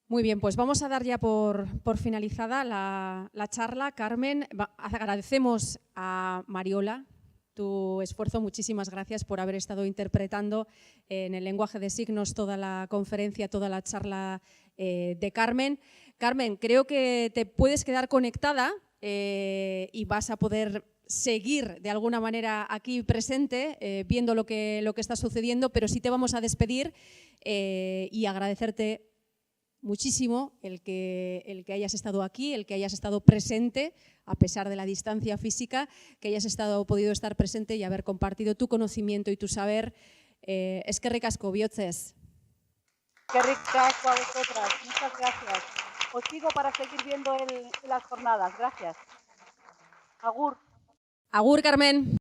Muy bien, pues vamos a dar ya por finalizada la charla. Carmen, agradecemos a Mariola tu esfuerzo. Muchísimas gracias por haber estado interpretando en el lenguaje de signos toda la conferencia, toda la charla de Carmen. Carmen, creo que te puedes quedar conectada y vas a poder seguir de alguna manera aquí presente, viendo lo que está sucediendo, pero sí te vamos a despedir y agradecerte muchísimo el que hayas estado aquí, el que hayas estado presente, a pesar de la distancia física, que hayas podido estar presente y haber compartido tu conocimiento y tu saber. Eskerrik asko, bihotzez. Eskerrik asko a vosotras. Muchas gracias. Os sigo para seguir viendo las jornadas. Gracias. Agur. Agur, Carmen.